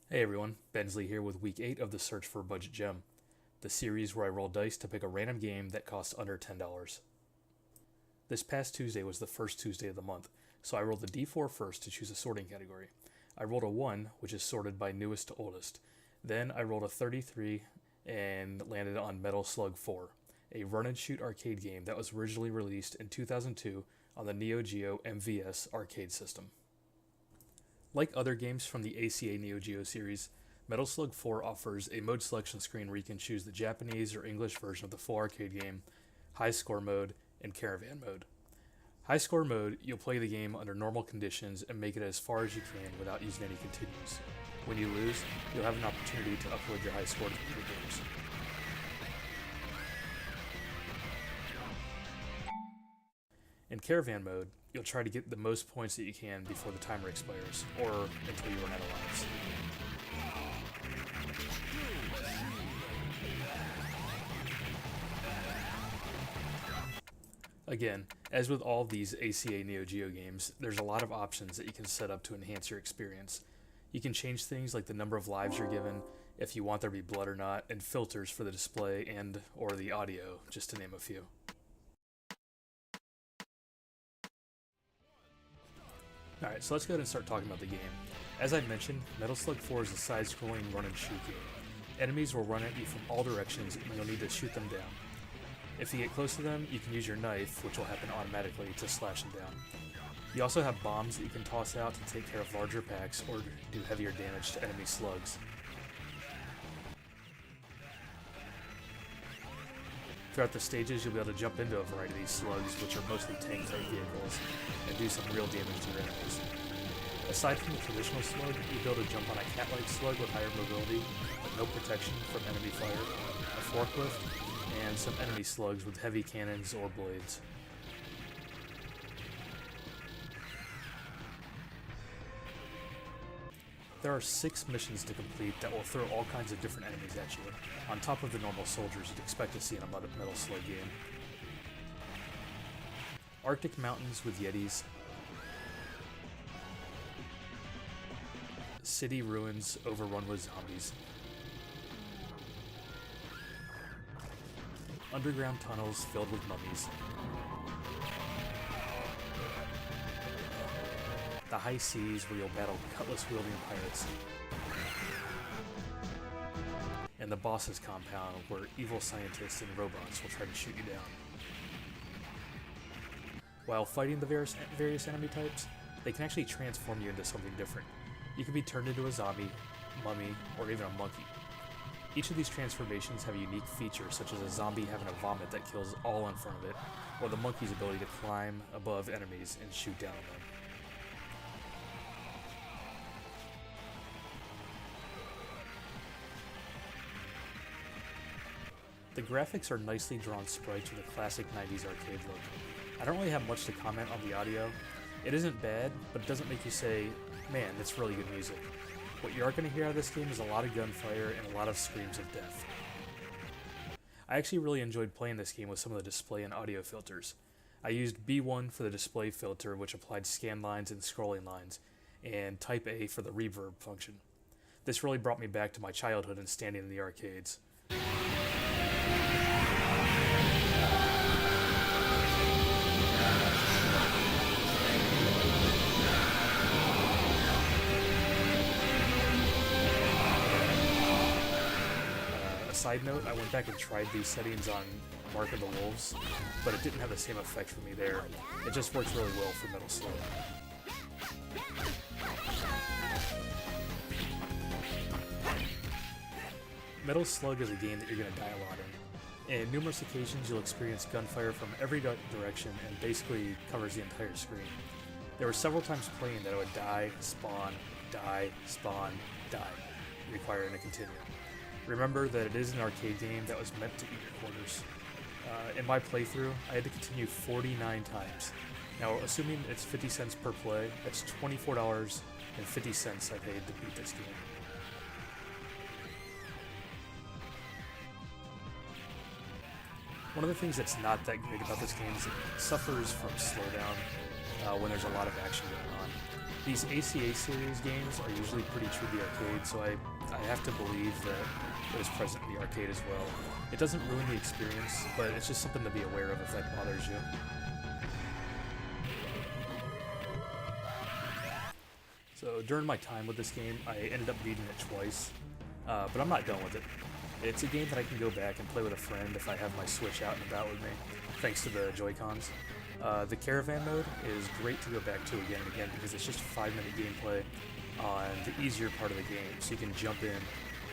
Hey everyone, Bensley here with week 8 of the Search for a Budget Gem, the series where I roll dice to pick a random game that costs under $10. This past Tuesday was the first Tuesday of the month, so I rolled the D4 first to choose a sorting category. I rolled a 1, which is sorted by newest to oldest. Then I rolled a 33 and landed on Metal Slug 4, a run and shoot arcade game that was originally released in 2002 on the Neo Geo MVS arcade system. Like other games from the ACA Neo Geo series, Metal Slug 4 offers a mode selection screen where you can choose the Japanese or English version of the full arcade game, high score mode, and caravan mode. High score mode, you'll play the game under normal conditions and make it as far as you can without using any continues. When you lose, you'll have an opportunity to upload your high score to later games. In caravan mode, you'll try to get the most points that you can before the timer expires, or until you run out of lives. Again, as with all of these ACA Neo Geo games, there's a lot of options that you can set up to enhance your experience. You can change things like the number of lives you're given, if you want there to be blood or not, and filters for the display and or the audio, just to name a few. Alright, so let's go ahead and start talking about the game. As I mentioned, Metal Slug 4 is a side-scrolling run-and-shoot game. Enemies will run at you from all directions and you'll need to shoot them down. If you get close to them, you can use your knife, which will happen automatically, to slash them down. You also have bombs that you can toss out to take care of larger packs or do heavier damage to enemy slugs. Throughout the stages, you'll be able to jump into a variety of these slugs, which are mostly tank-type vehicles, and do some real damage to your enemies. Aside from the traditional slug, you'll be able to jump on a cat-like slug with higher mobility, but no protection from enemy fire, a forklift, and some enemy slugs with heavy cannons or blades. There are 6 missions to complete that will throw all kinds of different enemies at you, on top of the normal soldiers you'd expect to see in a Metal Slug game. Arctic mountains with yetis, city ruins overrun with zombies, underground tunnels filled with mummies, the high seas where you'll battle cutlass-wielding pirates, and the boss's compound where evil scientists and robots will try to shoot you down. While fighting the various enemy types, they can actually transform you into something different. You can be turned into a zombie, mummy, or even a monkey. Each of these transformations have a unique feature, such as a zombie having a vomit that kills all in front of it, or the monkey's ability to climb above enemies and shoot down on them. The graphics are nicely drawn sprites with a classic 90s arcade look. I don't really have much to comment on the audio. It isn't bad, but it doesn't make you say, man, that's really good music. What you are going to hear out of this game is a lot of gunfire and a lot of screams of death. I actually really enjoyed playing this game with some of the display and audio filters. I used B1 for the display filter, which applied scan lines and scrolling lines, and Type A for the reverb function. This really brought me back to my childhood and standing in the arcades. Side note, I went back and tried these settings on Mark of the Wolves, but it didn't have the same effect for me there. It just works really well for Metal Slug. Metal Slug is a game that you're going to die a lot in. In numerous occasions, you'll experience gunfire from every direction and basically covers the entire screen. There were several times playing that I would die, spawn, die, requiring to continue. Remember that it is an arcade game that was meant to eat your quarters. In my playthrough, I had to continue 49 times. Now, assuming it's 50 cents per play, that's $24.50 I paid to beat this game. One of the things that's not that great about this game is it suffers from slowdown when there's a lot of action going on. These ACA series games are usually pretty true to the arcade, so I have to believe that it was present in the arcade as well. It doesn't ruin the experience, but it's just something to be aware of if that bothers you. So during my time with this game, I ended up beating it twice, but I'm not done with it. It's a game that I can go back and play with a friend if I have my Switch out and about with me, thanks to the Joy-Cons. The Caravan mode is great to go back to again and again because it's just 5-minute gameplay on the easier part of the game, so you can jump in,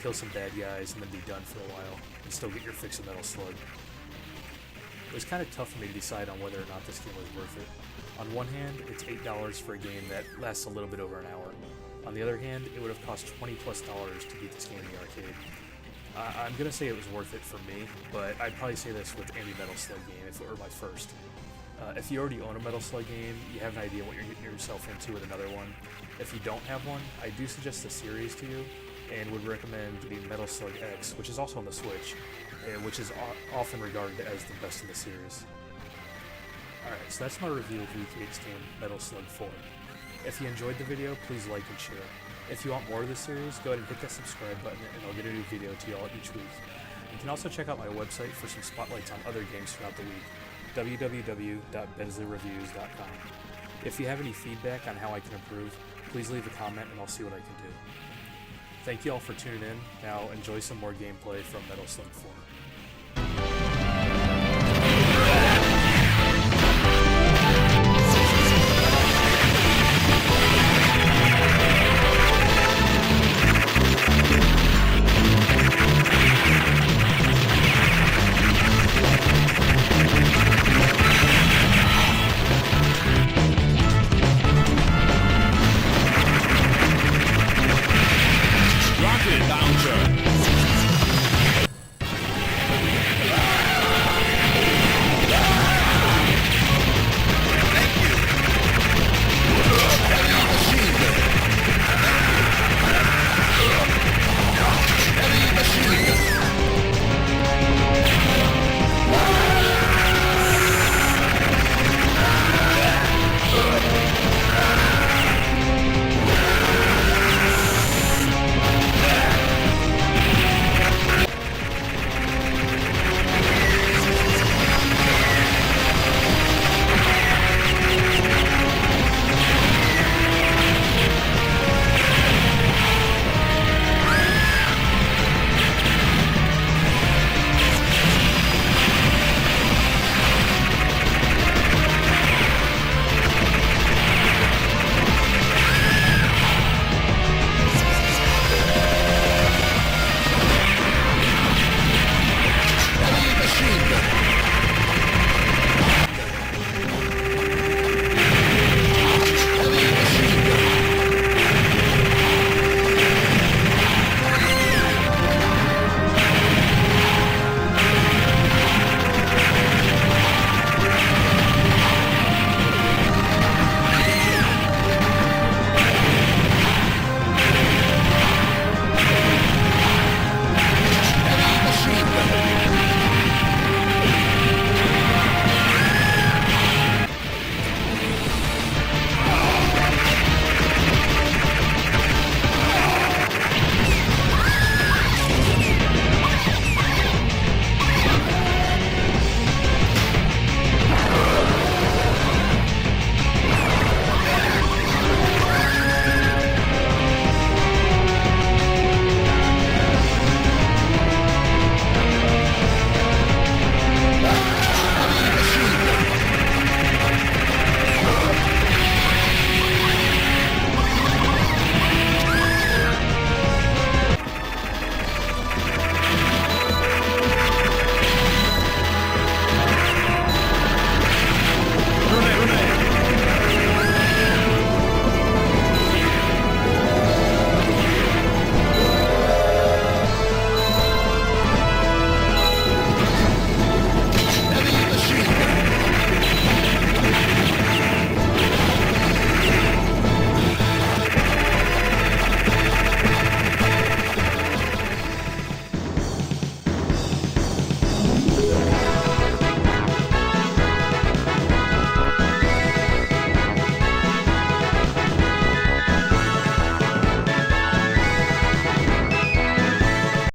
kill some bad guys, and then be done for a while, and still get your fix of Metal Slug. It was kind of tough for me to decide on whether or not this game was worth it. On one hand, it's $8 for a game that lasts a little bit over an hour. On the other hand, it would have cost $20+ to beat this game in the arcade. I'm going to say it was worth it for me, but I'd probably say this with any Metal Slug game if it were my first. If you already own a Metal Slug game, you have an idea what you're getting yourself into with another one. If you don't have one, I do suggest the series to you, and would recommend the Metal Slug X, which is also on the Switch, which is often regarded as the best in the series. Alright, so that's my review of Week 8's game, Metal Slug 4. If you enjoyed the video, please like and share. If you want more of this series, go ahead and hit that subscribe button and I'll get a new video to y'all each week. You can also check out my website for some spotlights on other games throughout the week, www.bensley.reviews.com. If you have any feedback on how I can improve, please leave a comment and I'll see what I can do. Thank you all for tuning in. Now enjoy some more gameplay from Metal Slug 4. Rocket